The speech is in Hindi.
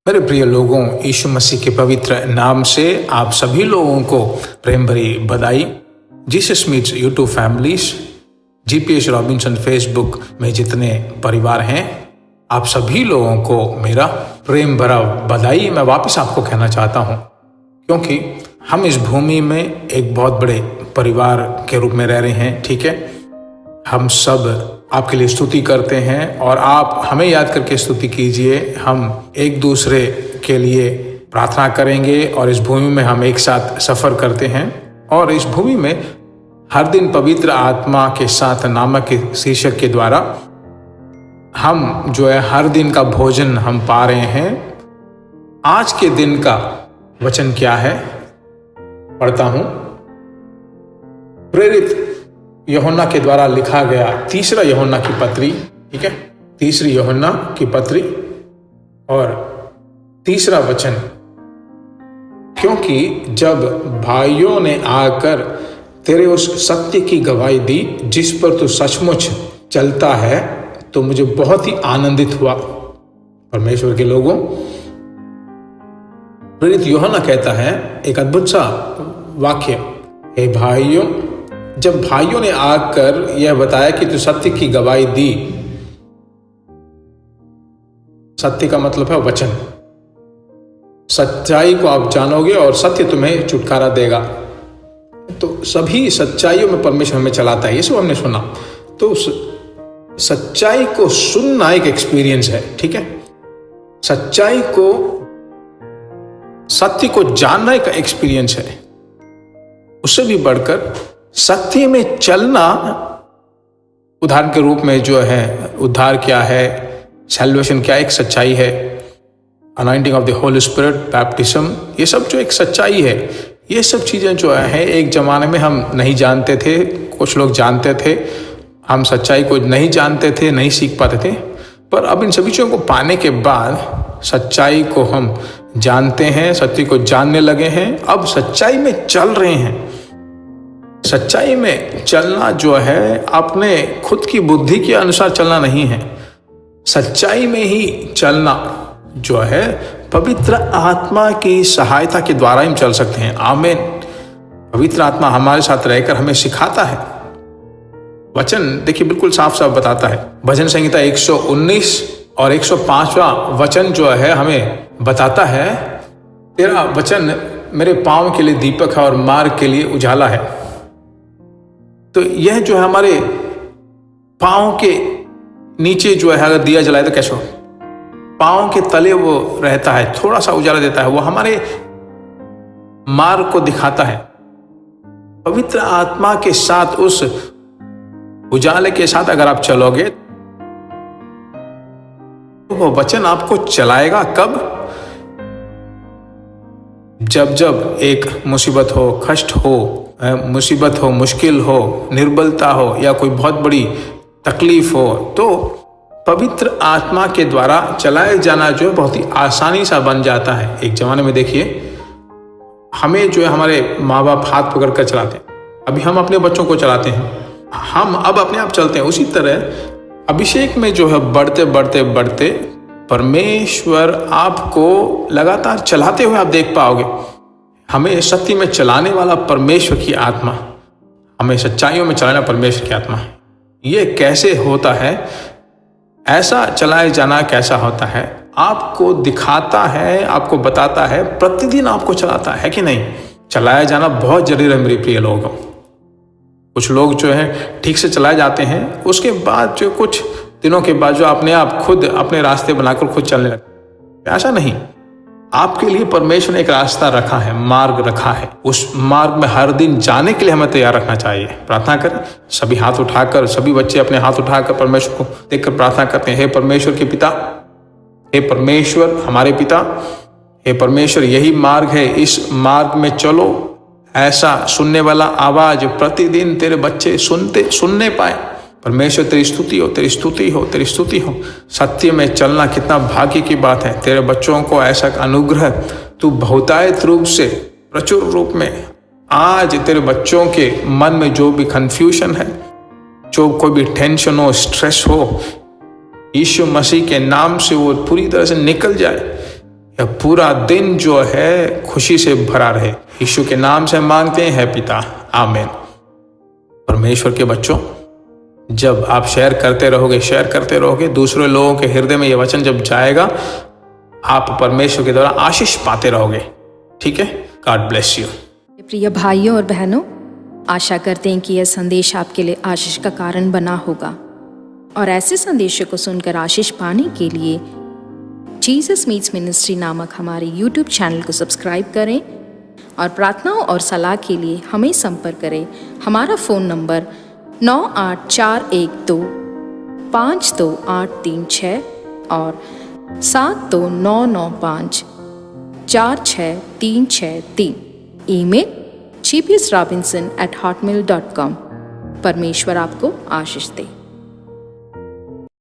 मेरे प्रिय लोगों, यीशु मसीह के पवित्र नाम से आप सभी लोगों को प्रेम भरी बधाई। Jesus meets YouTube families, GPS Robinson Facebook में जितने परिवार हैं, आप सभी लोगों को मेरा प्रेम भरा बधाई मैं वापस आपको कहना चाहता हूं, क्योंकि हम इस भूमि में एक बहुत बड़े परिवार के रूप में रह रहे हैं। ठीक है, हम सब आपके लिए स्तुति करते हैं और आप हमें याद करके स्तुति कीजिए। हम एक दूसरे के लिए प्रार्थना करेंगे और इस भूमि में हम एक साथ सफ़र करते हैं और इस भूमि में हर दिन पवित्र आत्मा के साथ नामक के शीर्षक के द्वारा हम जो है हर दिन का भोजन हम पा रहे हैं। आज के दिन का वचन क्या है, पढ़ता हूं। प्रेरित यूहन्ना के द्वारा लिखा गया तीसरा यूहन्ना की पत्री, ठीक है, तीसरी यूहन्ना की पत्री और तीसरा वचन। क्योंकि जब भाइयों ने आकर तेरे उस सत्य की गवाही दी जिस पर तू सचमुच चलता है, तो मुझे बहुत ही आनंदित हुआ। परमेश्वर के लोगों, प्रेरित यूहन्ना कहता है एक अद्भुत सा वाक्य, हे भाइयों, जब भाइयों ने आकर यह बताया कि तू सत्य की गवाही दी। सत्य का मतलब है वचन। सच्चाई को आप जानोगे और सत्य तुम्हें छुटकारा देगा। तो सभी सच्चाइयों में परमेश्वर हमें चलाता है, ये सब हमने सुना। तो सच्चाई को सुनना एक एक्सपीरियंस है, ठीक है। सच्चाई को, सत्य को जानना एक एक्सपीरियंस है। उससे भी बढ़कर सत्य में चलना, उदाहरण के रूप में जो है उद्धार क्या है, सैल्वेशन क्या, एक सच्चाई है। Anointing of the Holi spirit, baptism, ये सब जो एक सच्चाई है। ये सब चीज़ें जो है एक ज़माने में हम नहीं जानते थे, कुछ लोग जानते थे, हम सच्चाई को नहीं जानते थे, नहीं सीख पाते थे। पर अब इन सभी चीज़ों को पाने के बाद सच्चाई को हम जानते हैं, सत्य को जानने लगे हैं, अब सच्चाई में चल रहे हैं। सच्चाई में चलना जो है अपने खुद की बुद्धि के अनुसार चलना नहीं है। सच्चाई में ही चलना जो है पवित्र आत्मा की सहायता के द्वारा ही हम चल सकते हैं। आमीन। पवित्र आत्मा हमारे साथ रहकर हमें सिखाता है। वचन देखिए बिल्कुल साफ साफ बताता है। भजन संहिता 119 और 105वां वचन जो है हमें बताता है, तेरा वचन मेरे पांव के लिए दीपक है और मार्ग के लिए उजाला है। तो यह जो है हमारे पांव के नीचे जो है अगर दिया जलाए तो कैसे हो, पांव के तले वो रहता है, थोड़ा सा उजाला देता है, वो हमारे मार्ग को दिखाता है। पवित्र आत्मा के साथ, उस उजाले के साथ अगर आप चलोगे तो वो वचन आपको चलाएगा। कब? जब एक मुसीबत हो, कष्ट हो, मुसीबत हो, मुश्किल हो, निर्बलता हो या कोई बहुत बड़ी तकलीफ हो, तो पवित्र आत्मा के द्वारा चलाए जाना जो है बहुत ही आसानी सा बन जाता है। एक जमाने में देखिए हमें जो है हमारे माँ बाप हाथ पकड़ कर चलाते हैं, अभी हम अपने बच्चों को चलाते हैं, हम अब अपने आप चलते हैं। उसी तरह अभिषेक में जो है बढ़ते बढ़ते बढ़ते परमेश्वर आपको लगातार चलाते हुए आप देख पाओगे। हमें सत्य में चलाने वाला परमेश्वर की आत्मा, हमें सच्चाइयों में चलाना परमेश्वर की आत्मा है। ये कैसे होता है, ऐसा चलाए जाना कैसा होता है, आपको दिखाता है, आपको बताता है, प्रतिदिन आपको चलाता है कि नहीं। चलाया जाना बहुत जरूरी है मेरे प्रिय लोगों। कुछ लोग जो है ठीक से चलाए जाते हैं, उसके बाद जो कुछ दिनों के बाद जो अपने आप खुद अपने रास्ते बनाकर खुद चलने लगते। ऐसा नहीं, आपके लिए परमेश्वर ने एक रास्ता रखा है, मार्ग रखा है। उस मार्ग में हर दिन जाने के लिए हमें तैयार रखना चाहिए। प्रार्थना करें, सभी हाथ उठाकर, सभी बच्चे अपने हाथ उठाकर परमेश्वर को देखकर प्रार्थना करते हैं, हे परमेश्वर के पिता, हे परमेश्वर हमारे पिता, हे परमेश्वर यही मार्ग है, इस मार्ग में चलो। ऐसा सुनने वाला आवाज प्रतिदिन तेरे बच्चे सुनने पाए। परमेश्वर तेरी स्तुति हो, तेरी स्तुति हो, तेरी स्तुति हो। सत्य में चलना कितना भाग्य की बात है। तेरे बच्चों को ऐसा अनुग्रह तू बहुतायत रूप से, प्रचुर रूप में, आज तेरे बच्चों के मन में जो भी कंफ्यूजन है, जो कोई भी टेंशन हो, स्ट्रेस हो, यीशु मसीह के नाम से वो पूरी तरह से निकल जाए। यह पूरा दिन जो है खुशी से भरा रहे। यीशु के नाम से मांगते हैं पिता, आमीन। परमेश्वर के बच्चों, जब आप शेयर करते रहोगे, दूसरे लोगों के हृदय में यह वचन जब जाएगा, आप परमेश्वर के द्वारा आशीष पाते रहोगे। ठीक है, गॉड ब्लेस यू। प्रिय भाइयों और बहनों, आशा करते हैं कि यह संदेश आपके लिए आशीष का कारण बना होगा, और ऐसे संदेशों को सुनकर आशीष पाने के लिए जीसस मीट्स मिनिस्ट्री नामक हमारे YouTube चैनल को सब्सक्राइब करें, और प्रार्थनाओं और सलाह के लिए हमें संपर्क करें। हमारा फ़ोन नंबर 9841252836 और 7299546363। Email gpsrobinson@hotmail.com। परमेश्वर आपको आशीष दे।